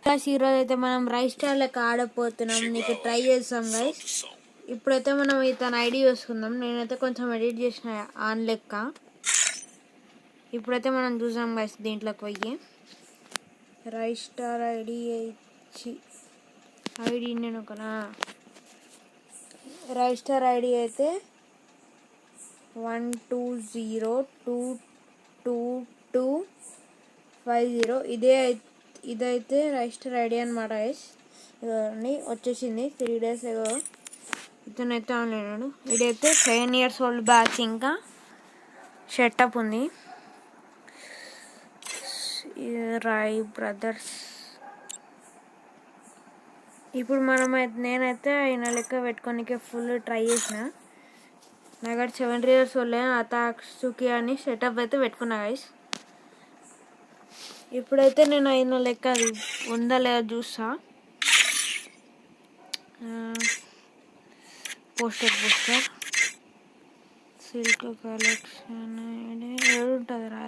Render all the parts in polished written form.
Guys ఈరోజు అయితే మనం రైస్ స్టార్ లెక్క ఆడపోతున్నాం. నీకు ట్రై చేస్తాం గైస్. ఇప్పుడైతే మనం ఇతను ఐడి చూసుకుందాం. నేనైతే కొంచెం ఎడిట్ చేసిన ఆన్ లెక్క. ఇప్పుడైతే మనం చూసాం గైస్ దీంట్లోకి పోయి రైస్ స్టార్ ఐడి నేను ఒక రైస్ స్టార్ ఐడి అయితే 12022250. ఇదైతే రైస్ స్టార్ ఐడి అనమాట గైస్. వచ్చేసింది 3 days ఏగో. ఇతనైతే ఆన్లైన్. ఇదైతే 7 years old బ్యాచ్. ఇంకా షెటప్ ఉంది. రాయ్ బ్రదర్స్. ఇప్పుడు నేనైతే ఆయన లెక్క పెట్టుకోనికే ఫుల్ ట్రై చేసిన. నాకు 7 years old అతాక్సుకి అని సెటప్ అయితే పెట్టుకున్నా గైస్. ఇప్పుడైతే నేను అయిన లెక్క అది ఉందా లేదా చూస్తా. పోస్టర్ సిల్క్ కలెక్షన్ ఏడుంటుంది రా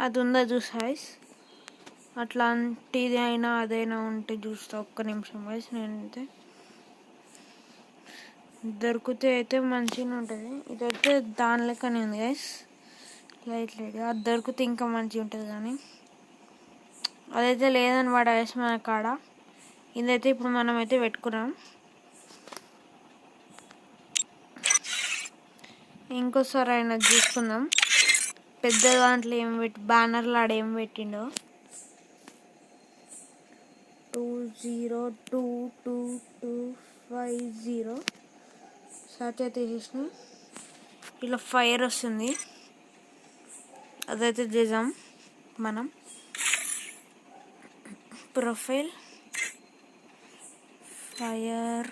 అది ఉందా చూసా గైస్. అట్లాంటిది అయినా అదైనా ఉంటే చూస్తా. ఒక్క నిమిషం గైస్. నేనైతే దొరికితే అయితే మంచిగా ఉంటుంది. ఇదైతే దాని లెక్కనే ఉంది గైస్. లైట్ అది దొరికితే ఇంకా మంచిగా ఉంటుంది. కానీ అదైతే లేదనమాట గైస్ మన కాడ. ఇదైతే ఇప్పుడు మనమైతే పెట్టుకున్నాం. ఇంకోసారి అయినా చూసుకుందాం. పెద్ద దాంట్లో ఏం బ్యానర్లు ఆడ ఏం పెట్టిండో. 202250 సర్చ్ అయితే చేసిన. ఇలా ఫైర్ వస్తుంది. అదైతే చేద్దాం మనం. Profile fire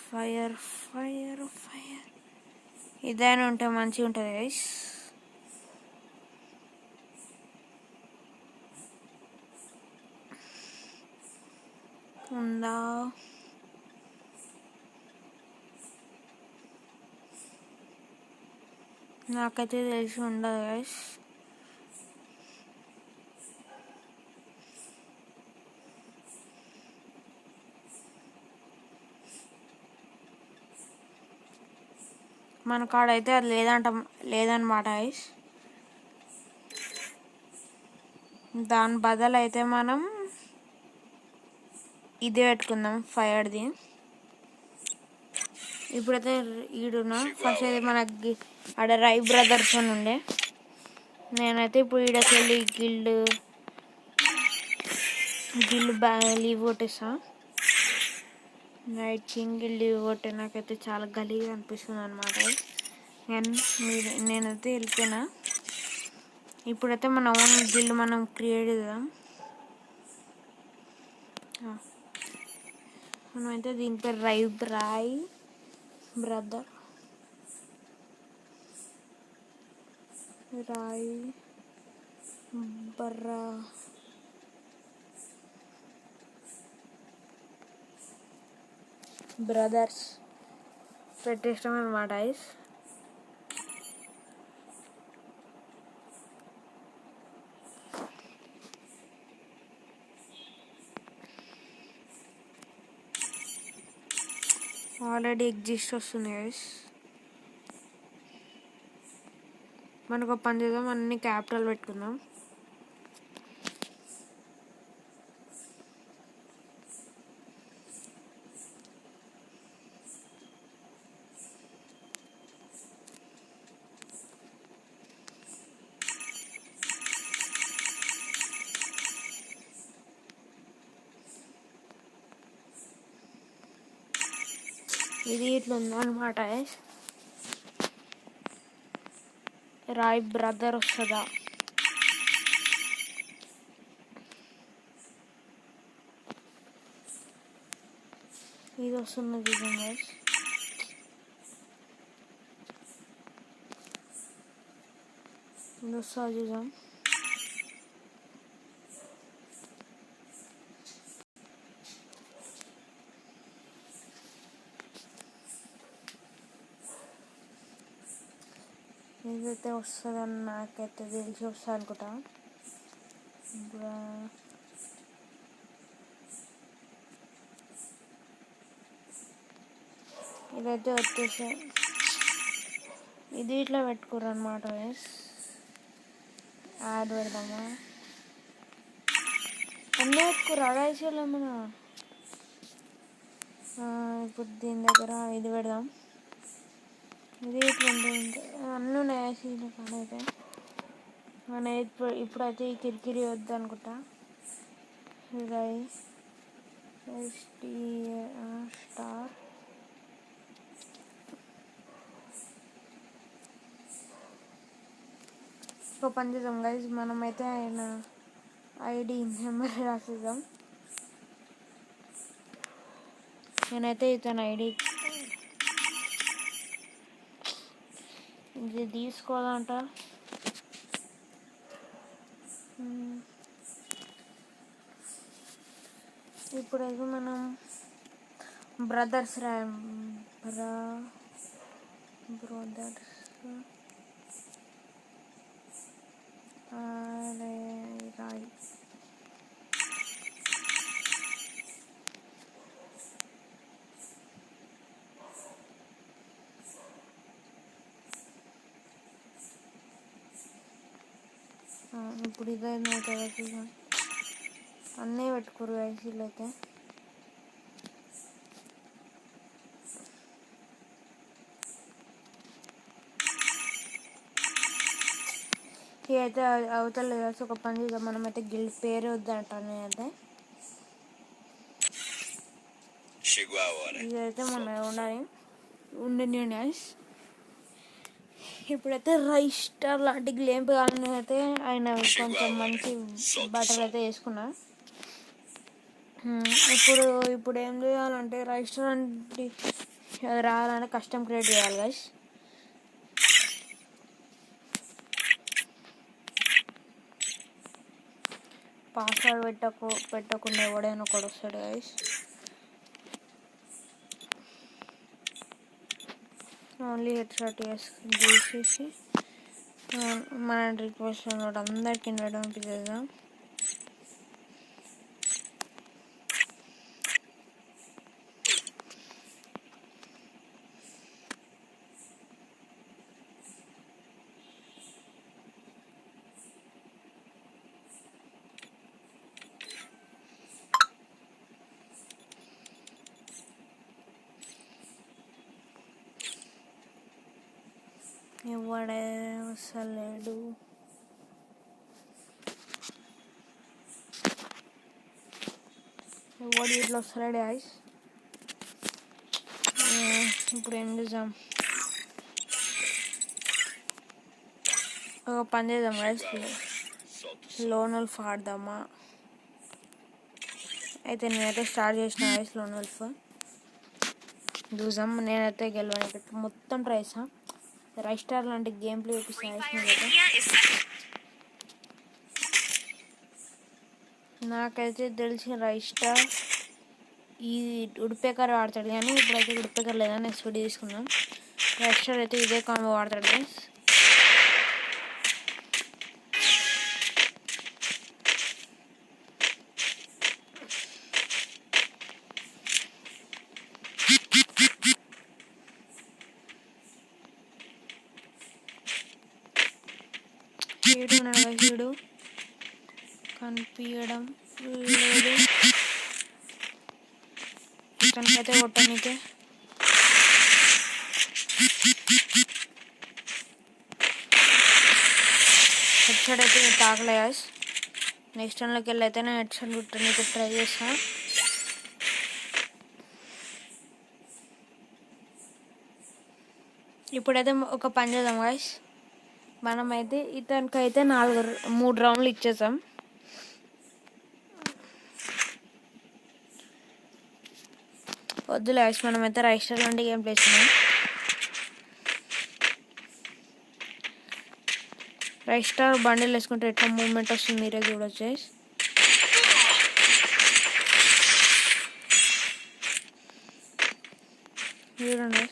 fire fire fire ఇదైనా ఉంటే మంచిగా ఉంటుంది గైస్. ఉందా నాకైతే తెలిసి ఉండదు గైస్. మన కాడైతే అది లేదన్నమాట గైస్. దాని బదులు అయితే మనం ఇదే పెట్టుకుందాం ఫైర్ది. ఇప్పుడైతే ఈడున్నా. ఫస్ట్ అయితే మనకి ఆడ రై బ్రదర్స్ అని ఉండే. నేనైతే ఇప్పుడు ఈడకి వెళ్ళి గిల్డ్ లీవ్ కొట్టేస్తా. నైట్ కింగ్ లీవ్ కొట్టే నాకైతే చాలా గలీగా అనిపిస్తుంది అనమాట. నేనైతే వెళ్ళిపోయినా. ఇప్పుడైతే మన ఓన్ గిల్డ్ మనం క్రియేట్ చేద్దాం. మనమైతే దీని పేరు రాయ్ బ్రదర్ బ్రదర్స్ పెట్టేస్తాం అనమాట గైస్. ఆల్రెడీ ఎగ్జిస్ట్ వస్తుంది గైస్. మనకు పని చేద్దాం. అన్ని క్యాపిటల్ పెట్టుకుందాం. ఇది ఇట్లా ఉందన్నమాట. రాయ్ బ్రదర్ వస్తుందా? ఇది వస్తున్నది గైస్. ఇది వస్తా చూద్దాం. ఇదైతే వస్తుందని నాకైతే తెలిసి వస్తుంది అనుకుంటా. ఇదైతే వచ్చేసి ఇది ఇట్లా పెట్టుకోరు అనమాట. యాడ్ పెడదామా, అన్నీ పెట్టుకోరు అడాయిసీలో ఏమన్నా. ఇప్పుడు దీని దగ్గర ఇది పెడదాం. ఇది ఇట్లా ఉంటుంది, అన్నీ ఉన్నాయి ఐసీలో కానీ అయితే మన ఇప్పుడైతే ఈ కిరికిరి వద్దు అనుకుంటా. స్టార్ ఒక పని చేద్దాం గైస్, మనమైతే ఆయన ఐడి నెంబర్ రాసిద్దాం. నేనైతే ఇతను ఐడి ఇది తీసుకోవాలంట. ఇప్పుడైతే మనం బ్రదర్స్ రాయి. ఇప్పుడు ఇదైనా కదా అన్నీ పెట్టుకోరు ఐసీలు అయితే. ఇదైతే అవతల ఒక పని చేద్దాం, మనమైతే గిల్డ్ పేరు వద్దంటాను. నేనైతే ఇదైతే మన ఉండని న్యాస్. ఇప్పుడైతే రైస్ స్టార్ లాంటి గ్లేమ్ కావాలని అయితే ఆయన కొంచెం మంచి బట్టలు అయితే వేసుకున్నా. ఇప్పుడు ఏం చేయాలంటే రైస్ స్టార్ అంటే రావాలంటే కస్టమ్ క్రియేట్ చేయాలి గైస్. పాస్వర్డ్ పెట్టకుండా ఎవడైనా ఒకడు వస్తాడు గైస్. ఓన్లీ హెడ్ షాట్ చేసేసి మన రిక్వెస్ట్ అన్నమాట అందరికి ఇన్వైట్ పంపించేద్దాం. ఎవడే వస్తలేడు. ఎవడు ఇట్లా వస్తలేడు గాయ్స్. ఇప్పుడు ఏం చేద్దాం, ఒక పని చేద్దాం గాయ్స్, లోన్ వల్ఫ్ ఆడదామా. అయితే నేనైతే స్టార్ట్ చేసిన గాయ్స్ లోన్ వల్ఫ్ చూసాం. నేనైతే గెలవని మొత్తం ట్రై చేసాం. రైస్ స్టార్ లాంటి గేమ్ ప్లే చూపిస్తాను. నాకైతే తెలిసిన రైస్ స్టార్ ఈ ఉడిపేకర్ వాడతాడు, కానీ ఇప్పుడైతే ఉడిపేకర్ లేదని ఎస్పీడీ తీసుకున్నాం. రైస్ స్టార్ అయితే ఇదే కాంబో వాడతాడు గైస్. వీడు కనిపించడం లేదు. ఇతనికైతే కొట్టడానికి హెడ్ షాట్ అయితే తాకలే గాయ్స్. నెక్స్ట్ టైంలోకి వెళ్ళి అయితే నేను హెడ్ షాట్ కొట్టడానికి ట్రై చేస్తాను. ఇప్పుడైతే ఒక పని చేద్దాం గాయ్స్, మనమైతే ఇతనికైతే 3 రౌండ్లు ఇచ్చేసాం. వద్దులే గాయ్స్, మనమైతే రైస్ స్టార్ లాంటి గేమ్ ప్లే చేస్తున్నాం. రైస్ స్టార్ బండిల్ వేసుకుంటే ఎట్లా మూవ్మెంట్ వస్తుంది మీరే చూడొచ్చు. చూడండి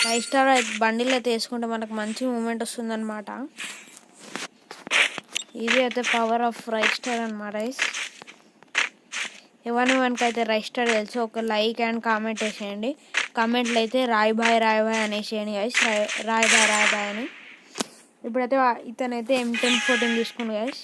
ఫైవ్ స్టార్ బండిల్ అయితే వేసుకుంటే మనకు మంచి మూమెంట్ వస్తుందన్నమాట. ఇది అయితే పవర్ ఆఫ్ రైట్ స్టార్ అనమాట. ఎవరికైతే రైట్ స్టార్ తెలుసు ఒక లైక్ అండ్ కామెంట్ వేసేయండి. కామెంట్లు అయితే రాయ్ బాయ్ అనేసేయండి గైస్, రాయ్ బాయ్ అని. ఇప్పుడైతే ఇతనైతే M1014 తీసుకోండి గైస్.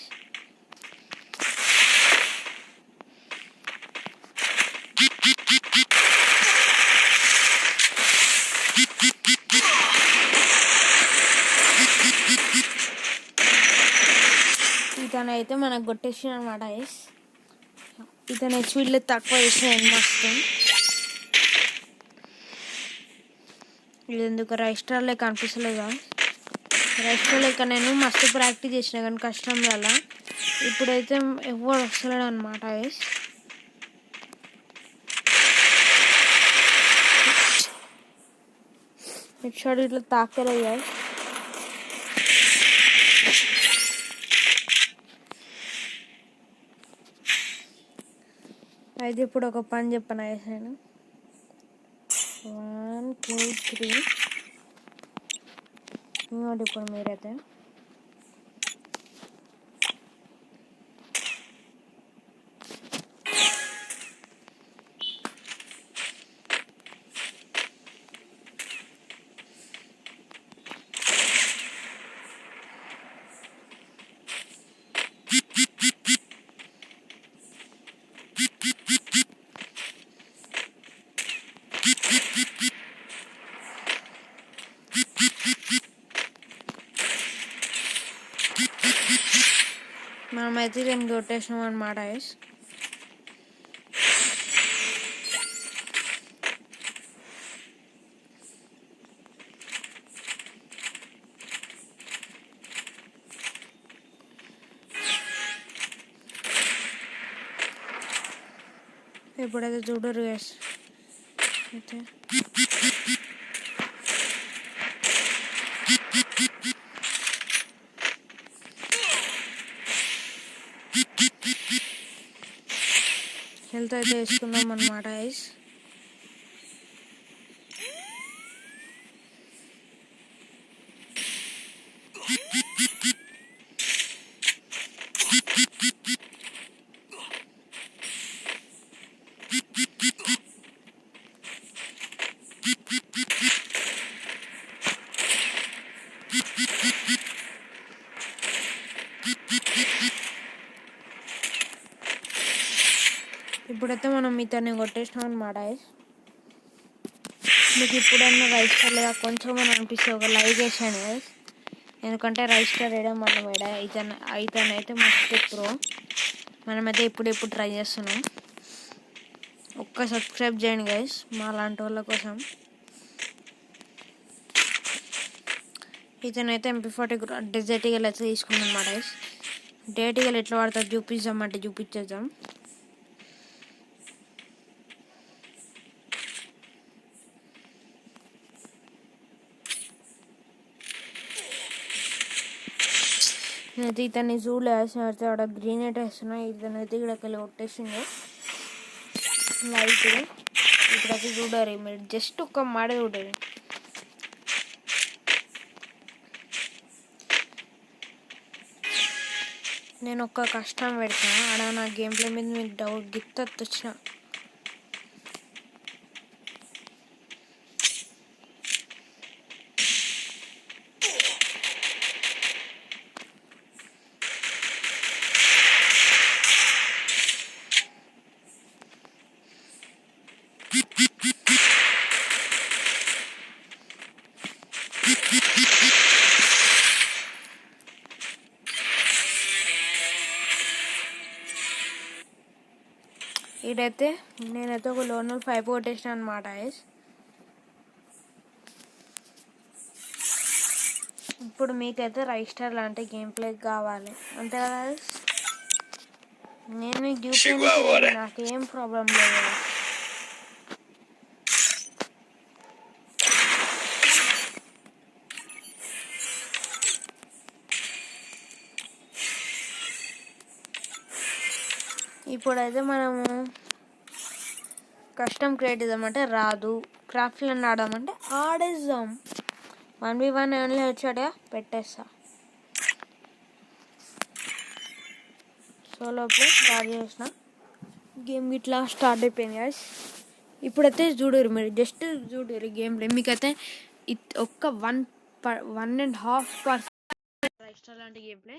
ఇతనైతే మనకు కొట్టేసిన అనమాట గైస్. ఇతను హెచ్పీలో తక్కువ వేసాను మస్తు. ఇది ఎందుకు రైస్టర్ లెక్క అనిపిస్తలేదు. రైస్టర్ లెక్క నేను మస్తు ప్రాక్టీస్ చేసిన కానీ కష్టం వల్ల ఇప్పుడైతే ఎవరు వస్తలేడు అనమాట గైస్. హెడ్ షాట్ ఇట్లా తాకలేదు గైస్. అయితే ఇప్పుడు ఒక పని చెప్పను గైస్ నేను. 1 2 3 ఇంకోటి ఇప్పుడు మీరైతే మనమైతే దీన్ని కొట్టేసినాం అనమాట గైస్. ఇప్పుడైతే చూడరు గైస్. అయితే హెల్త్ అయితే వేసుకుందాం అన్నమాట గైస్. ఇప్పుడైతే మనం ఇతన్ని కొట్టేసినాం అనమాట. మీకు ఇప్పుడన్నా రైస్ స్టార్ లేదా కొంచెం అని అనిపిస్తే ఒక లైక్ వేసాను గైస్. ఎందుకంటే రైస్ స్టార్ వేయడం మనం ఇతను అయితే మస్తు ప్రో. మనమైతే ఇప్పుడు ట్రై చేస్తున్నాం. ఒక్క సబ్స్క్రైబ్ చేయండి గైస్ మా లాంటి వాళ్ళ కోసం. ఇతనైతే MP40 డెజర్ట్ ఈగల్ అయితే తీసుకున్నాం అన్నమాట గైస్. డెజర్ట్ ఈగల్ ఎట్లా వాడతారు చూపిద్దామంటే చూపించేద్దాం. నేనైతే ఇతన్ని జూలో వేసినైతే అక్కడ గ్రీన్ అయితే వేస్తున్నా. ఇతనైతే ఇక్కడికి కొట్టేసింది లైట్. ఇప్పుడైతే చూడరు మీరు, జస్ట్ ఒక్క మాట చూడరు. నేను ఒక్క కష్టం పెడతా ఆడ నా గేమ్ ప్లే మీద మీకు డౌట్ గిత్త వచ్చిన. ఇదైతే నేనైతే ఒక లోనల్ 5 కొట్టేసిన అనమాట గైస్. ఇప్పుడు మీకైతే రైట్ స్టార్ లాంటి గేమ్ ప్లే కావాలి అంతే కదా గైస్. నేను మీకు చూపించలేదు, నాకేం ప్రాబ్లం లేదు. ఇప్పుడైతే మనము కస్టమ్ క్రియేట్ చేద్దామంటే రాదు. క్రాఫ్ట్లో ఆడదామంటే ఆడేద్దాం. 1v1 ఓన్లీ వచ్చాడుగా పెట్టేస్తా. సోలో ప్లే స్టార్ట్ చేసిన, గేమ్ ఇట్లా స్టార్ట్ అయిపోయింది గాయ్స్. ఇప్పుడైతే చూడరు మీరు, జస్ట్ చూడరు గేమ్ ప్లే. మీకైతే ఒక్క 1.5% ఇష్టం లాంటి గేమ్ ప్లే.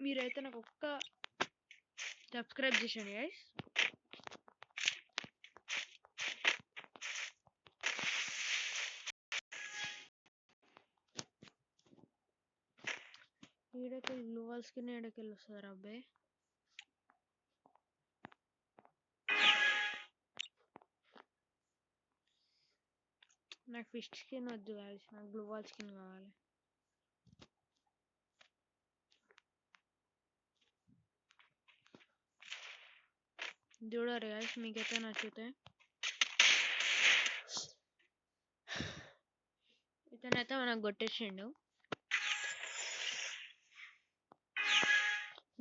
మీరైతే నాకు ఒక్క సబ్స్క్రైబ్ చేయండి గైస్. ఈడకెళ్ళి గ్లూ వాల్ స్కిన్ ఈడకెళ్ళి వస్తుంది అబ్బాయి. నాకు ఫిష్ స్కిన్ వద్దు గాయస్, నాకు గ్లూ వాల్ స్కిన్ కావాలి. చూడరు గాయస్, మీకైతే నచ్చితే. ఇతనైతే మనకు కొట్టేసిండు.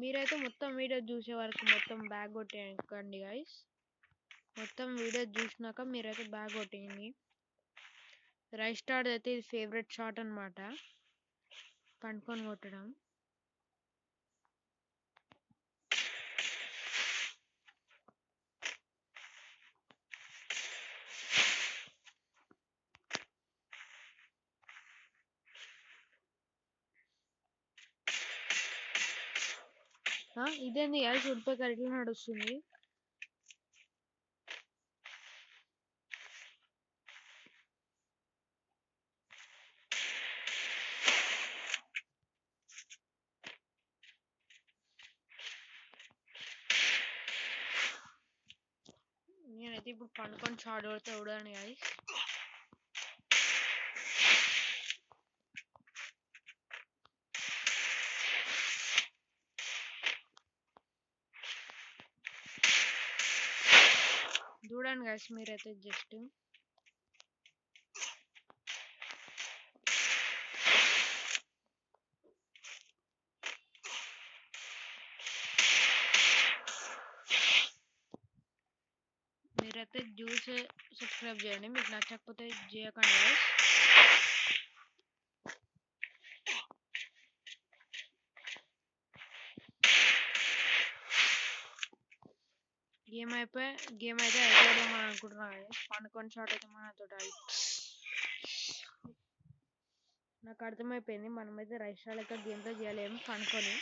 మీరైతే మొత్తం వీడియో చూసే వరకు మొత్తం బ్యాగ్ కొట్టేయండి గాయస్. మొత్తం వీడియో చూసినాక మీరైతే బ్యాగ్ కొట్టేయండి. రైట్ స్టార్ట్ అయితే ఇది ఫేవరెట్ షాట్ అనమాట, పండుకొని కొట్టడం. ఇదేంది గాయస్, ఉడిపోయి కరిగిన నడుస్తుంది. నేనైతే ఇప్పుడు పండుకొని షార్ట్ కొడితే చూడండి గాయస్. చూడండి గాయస్ మీరైతే జస్ట్. మీరైతే చూసి సబ్స్క్రైబ్ చేయండి, మీకు నచ్చకపోతే చేయకండి గైస్. గేమ్ అయితే అయిపోదాం అని అనుకుంటున్నా గైస్. పండుకొని షాట్ అయితే మనతో నాకు అర్థమైపోయింది, మనమైతే రైట్ లెక్క గేమ్తో చేయలేము పండుకొని.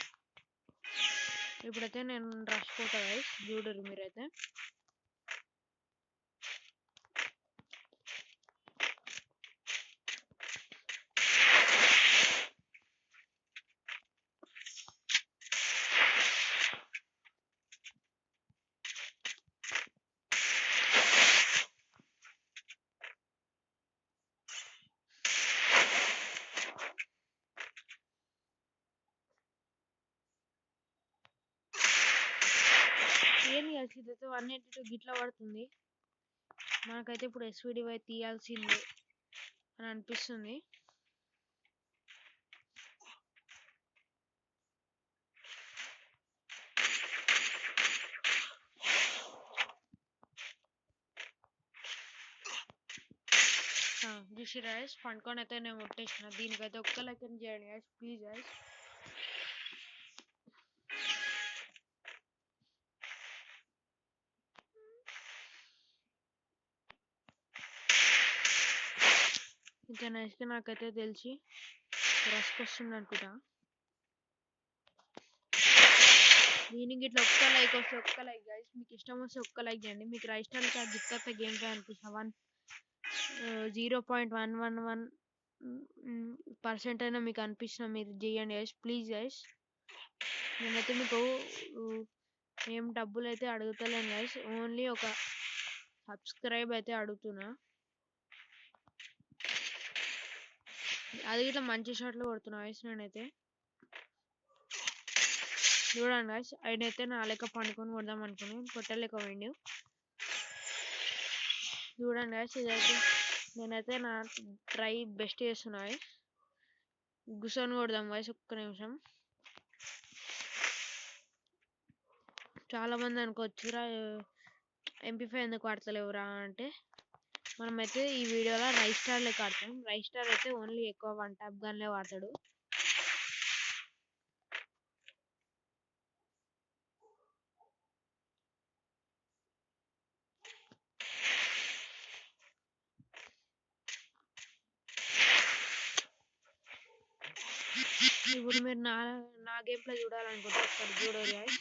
ఇప్పుడైతే నేను రష్ పోతా గైస్, చూడరు మీరైతే. ఏంది గైస్ ఇదైతే 182 గిట్లా పడుతుంది. మనకైతే ఇప్పుడు ఎస్విడి తీయాల్సిందే అని అనిపిస్తుంది. చూసి గైస్ పండుకొని అయితే నేను కొట్టేసిన. దీనికైతే ఒక్క లైక్ చేయండి గైస్ ప్లీజ్ గైస్. ఇంకా నెక్స్ట్ నాకైతే తెలిసి రష్ వస్తుంది అనుకుంటా. దీనికి ఇట్లా ఒక్క లైక్ వస్తే ఒక్క లైక్ గైస్, మీకు ఇష్టం వస్తే ఒక్క లైక్ చేయండి. మీకు రైట్ స్టైల్ గిఫ్ట్ అయితే గేమ్ ప్లే అనిపిస్తా 0.111% అయినా మీకు అనిపించిన మీరు చేయండి గైస్ ప్లీజ్ గైస్. నేనైతే మీకు ఏం డబ్బులు అయితే అడుగుతలేను గైస్, ఓన్లీ ఒక సబ్స్క్రైబ్ అయితే అడుగుతున్నా. అది ఇట్లా మంచి షాట్లు కొడుతున్నా గైస్ నేనైతే. చూడండి గైస్, ఆయనైతే నా లెక్క పండుకొని కొడదాం అనుకుని కొట్టలేకపోయిండు. చూడండి గైస్, ఇదైతే నేనైతే నా ట్రై బెస్ట్ చేస్తున్నా గైస్. గుసోని కొడదాం గైస్ ఒక్క నిమిషం. చాలా మంది అనుకోవచ్చురా MP5 ఎందుకు వాడతలేవురా అంటే, మనమైతే ఈ వీడియోలో రైస్ స్టార్ లెక్క ఆడతాం. రైస్ స్టార్ అయితే ఓన్లీ ఎక్కువ 1 ట్యాప్ గన్లే వాడతాడు. ఇప్పుడు మీరు నా గేమ్ ప్లే చూడాలనుకుంటే ఒకసారి చూడండి guys.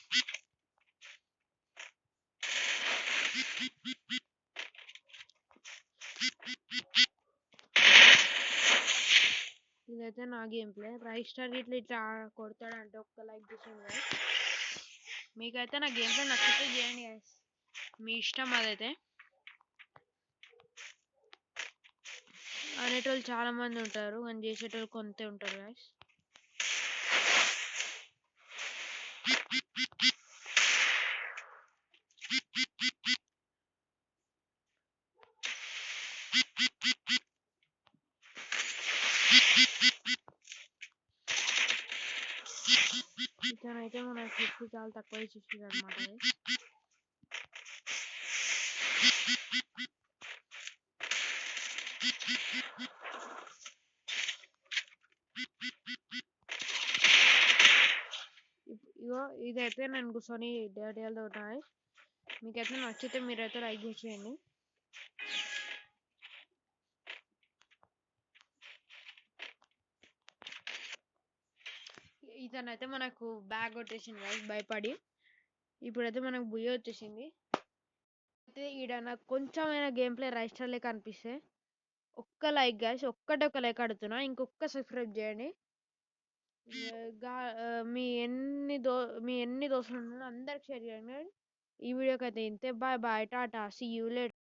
ఇదైతే నా గేమ్ ప్లే. రైస్ స్టార్ ఇట్లా కొడతాడంటే ఒక్క లైక్ చేయండి guys. మీకైతే నా గేమ్ ప్లే నచ్చితే చేయండి guys, మీ ఇష్టం అదైతే. అనేటోళ్ళు చాలా మంది ఉంటారు కానీ చేసేటోళ్ళు కొంతే ఉంటారు guys. ఇతనైతే మన హెచ్ చాలా తక్కువ ఇచ్చేసాడు అనమాట. ఇగో ఇదైతే నేను కూర్చొని డేటాలతో ఉన్నాయి. మీకైతే నచ్చితే మీరైతే లైక్ చేయండి. ఇతనైతే మనకు బ్యాగ్ కొట్టేసింది గైస్ భయపడి. ఇప్పుడైతే మనకు బుయ్య వచ్చేసింది. అయితే ఈడ నాకు కొంచెమైనా గేమ్ ప్లే రైస్ స్టార్ లెక్క అనిపిస్తే ఒక్క లైక్ గైస్, ఒక్క లైక్ అడుగుతున్నా. ఇంకొక సబ్స్క్రైబ్ చేయండి. మీ ఎన్ని దోస్తులు ఉన్నారో అందరికి షేర్ చేయండి. ఈ వీడియోకి అయితే ఇంతే. Bye bye, tata, see you later.